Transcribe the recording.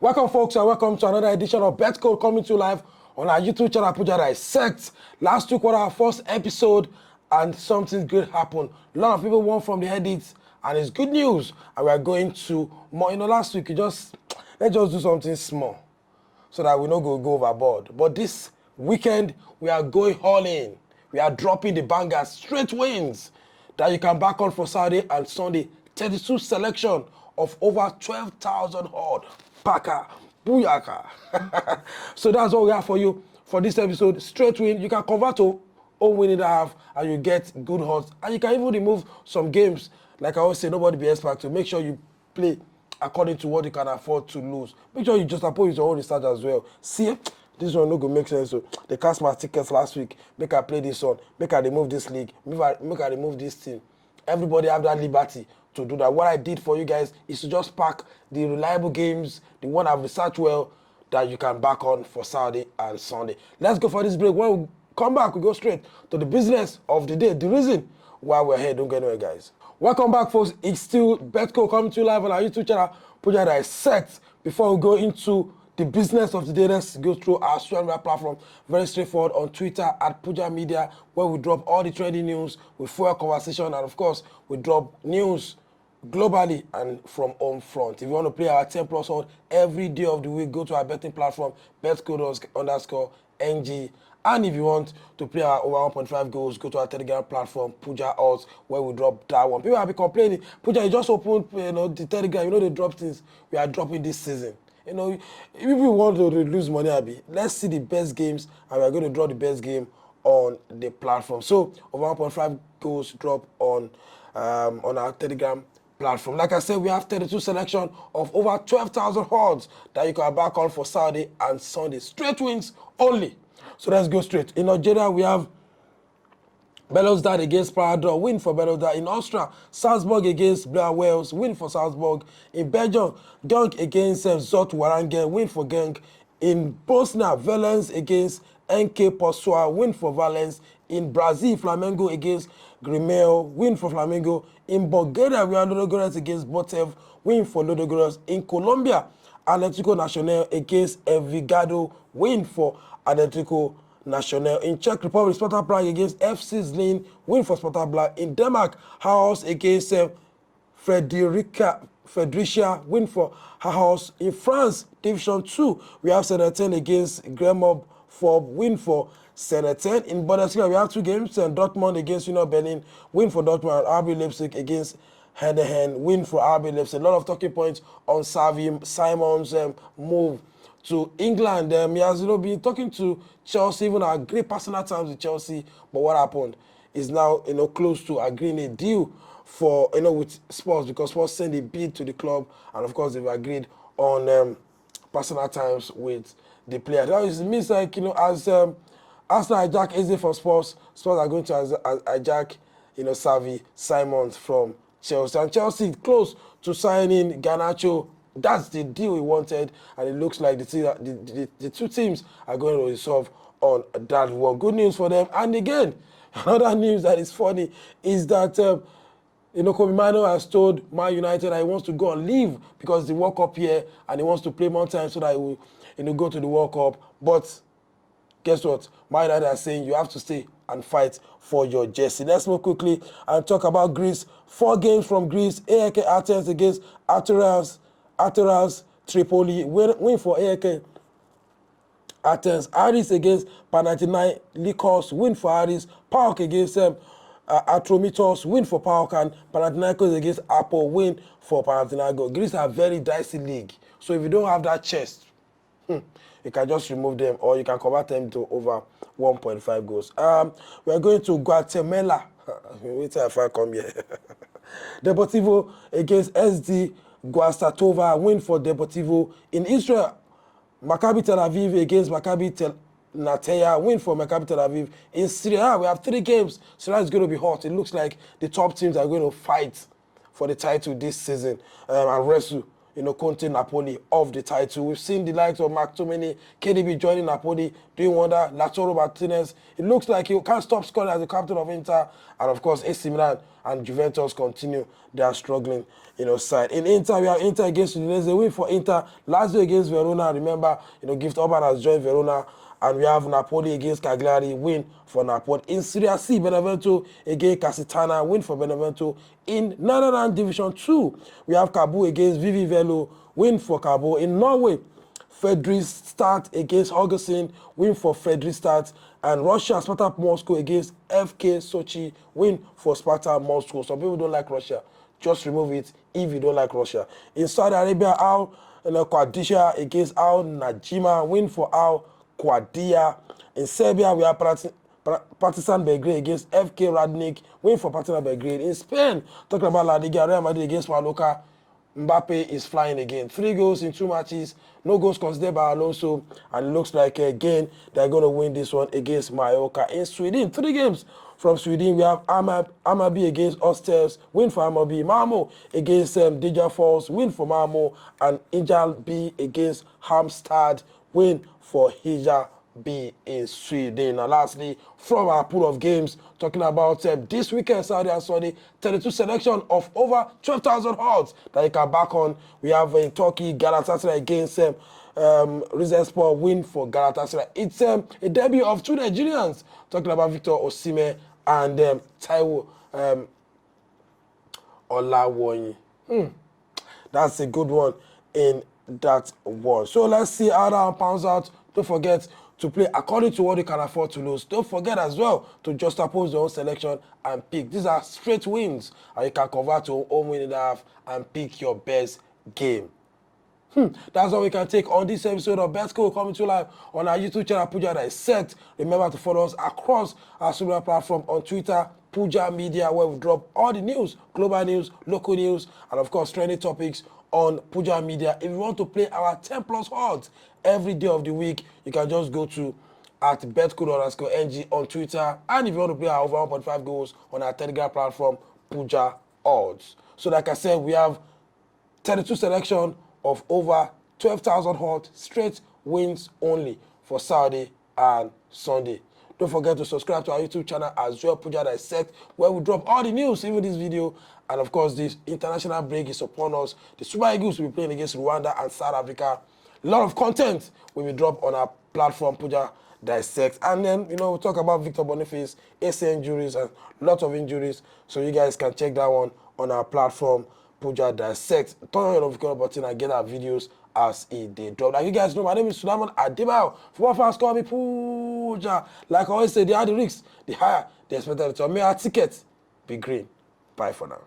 Welcome, folks, and welcome to another edition of Bet Code coming to you live on our YouTube channel, Puja Dissect. Last week was our first episode, and something good happened. A lot of people won from the edits, and it's good news. And we are going to more. Last week, let's just do something small so that we don't go overboard. But this weekend, we are going all in. We are dropping the bangers, straight wins that you can back on for Saturday and Sunday. 32 selection of over 12,000 odd. Paka, booyaka. So that's what we have for you for this episode. Straight win. You can convert to own winning half and you get good odds. And you can even remove some games. Like I always say, nobody be expert to make sure you play according to what you can afford to lose. Make sure you just oppose your own research as well. See, this one no go make sense. So they cast my tickets last week. Make I play this one. Make I remove this league. Make I remove this team. Everybody have that liberty to do that. What I did for you guys is to just pack the reliable games, the one I've researched well, that you can back on for Saturday and Sunday. Let's go for this break. When we come back, we go straight to the business of the day. The reason why we're here, don't get anywhere, guys. Welcome back, folks. It's still Betco coming to you live on our YouTube channel, Puja Dissect. Before we go into the business of the day, let's go through our social media platform. Very straightforward on Twitter at Puja Media, where we drop all the trending news with full conversation, and of course, we drop news globally and from home front. If you want to play our 10 plus odd every day of the week, go to our betting platform, betcode_NG. And if you want to play our over 1.5 goals, go to our Telegram platform, Puja Odds, where we drop that one. People have been complaining, Puja, you just opened the Telegram, they drop things. We are dropping this season. If you want to lose money, Abby, let's see the best games, and we are going to draw the best game on the platform. So over 1.5 goals drop on our Telegram platform. Like I said, we have 32 selection of over 12,000 odds that you can back on for Saturday and Sunday. Straight wins only. So let's go straight. In Nigeria, we have Belouizdad against Parador, win for Belouizdad. In Austria, Salzburg against Blair Wales, win for Salzburg. In Belgium, Genk against Zot Warangen, win for Genk. In Bosnia, Valence against NK Possoa, win for Valence. In Brazil, Flamengo against Grêmio, win for Flamengo. In Bulgaria, we have Ludogorets against Botev, win for Ludogorets. In Colombia, Atlético Nacional against Envigado, win for Atlético Nacional. In Czech Republic, Sparta Prague against FC Zlín, win for Sparta Prague. In Denmark, Haus against Fredericia, win for Haus. In France, Division 2, we have Saint-Étienne against Grenoble, win for Saint-Étienne. In Bundesliga, we have two games, Dortmund against Union Berlin, win for Dortmund, and RB Leipzig against Heidenheim, win for RB Leipzig. A lot of talking points on Xavi Simon's move to England. He has been talking to Chelsea, even at great personal times with Chelsea, but what happened is now close to agreeing a deal for with Spurs, because Spurs sent a bid to the club, and of course they've agreed on personal times with the player. Now it means like as Arsenal hijack Eze for Spurs are going to hijack Xavi Simons from Chelsea, and Chelsea close to signing Garnacho. That's the deal he wanted, and it looks like the two teams are going to resolve on that one. Good news for them. And again, another news that is funny is that Kobe Mino has told Man United that he wants to go on leave because the World Cup here, and he wants to play more time so that he will go to the World Cup. But guess what? Man United are saying you have to stay and fight for your jersey. Let's move quickly and talk about Greece. 4 games from Greece. AEK Athens against Ateras Tripoli, win for AEK Athens. Aris against Panathinaikos, win for Aris. PAOK against Atromitos, win for PAOK. And Panathinaikos against Apo, win for Panathinaikos. Greece are a very dicey league. So if you don't have that chest, you can just remove them, or you can convert them to over 1.5 goals. We are going to Guatemala. Wait till I come here. Deportivo against SD Guastatova, win for Deportivo. In Israel, Maccabi Tel Aviv against Maccabi Tel Nateya, win for Maccabi Tel Aviv. In Syria, we have 3 games. Syria is going to be hot. It looks like the top teams are going to fight for the title this season and wrestle, Conte Napoli of the title. We've seen the likes of McTominay, KDB joining Napoli, doing wonder. Lautaro Martinez, it looks like he can't stop scoring as the captain of Inter, and of course AC Milan and Juventus continue their struggling, side. In Inter, we have Inter against Udinese. They win for Inter. Lazio against Verona. Remember, Gift Orban has joined Verona. And we have Napoli against Cagliari, win for Napoli. In Serie C, Benevento against Casitana, win for Benevento. In Netherlands Division 2, we have Cabo against Vivi Velo, win for Cabo. In Norway, Fredrikstad against Haugesund, win for Fredrikstad. And Russia, Spartak Moscow against FK Sochi, win for Spartak Moscow. Some people don't like Russia. Just remove it if you don't like Russia. In Saudi Arabia, Al Qadisha against Al Najima, win for Al Qadisha. In Serbia, we have Partizan Belgrade against FK Radnik, win for Partizan Belgrade. In Spain, talking about La Liga, Real Madrid against Mallorca, Mbappe is flying again. 3 goals in 2 matches, no goals considered by Alonso, and it looks like again they're going to win this one against Mallorca. In Sweden, 3 games from Sweden, we have Amaby against Osters, win for Amaby. Malmo against Deja Falls, win for Malmo. And Hijal B against Halmstad, win for Hijal B in Sweden. And lastly, from our pool of games, talking about this weekend, Saturday and Sunday, 32 selection of over 12,000 odds that you can back on. We have in Turkey, Galatasaray against Rizespor, win for Galatasaray. It's a debut of 2 Nigerians, talking about Victor Osimhen and Taiwo Olawoyin. That's a good one in that one. So let's see how that pounds out. Don't forget to play according to what you can afford to lose. Don't forget as well to just oppose your own selection and pick. These are straight wins, and you can convert to home win and a half and pick your best game. That's all we can take on this episode of Betco, coming to you live on our YouTube channel, Puja Dissect. Remember to follow us across our social platform on Twitter, Puja Media, where we drop all the news, global news, local news, and of course trending topics on Puja Media. If you want to play our 10 plus odds every day of the week, you can just go to at betco_ng on Twitter. And if you want to play our over 1.5 goals on our Telegram platform, Puja Odds. So like I said, we have 32 selection of over 12,000 odds, straight wins only for Saturday and Sunday. Don't forget to subscribe to our YouTube channel as well, Puja Dissect, where we drop all the news, even this video. And of course, this international break is upon us. The Super Eagles will be playing against Rwanda and South Africa. A lot of content will be dropped on our platform, Puja Dissect. And then, we'll talk about Victor Boniface, AC injuries, and lots of injuries. So you guys can check that one on our platform, Puja Dissect. Turn on your notification button and get our videos as they drop. Like you guys know, my name is Sulaiman Adebayo. Football fans call me Puja. Like I always say, the higher the risks, the higher the expected return. May our tickets be green. Bye for now.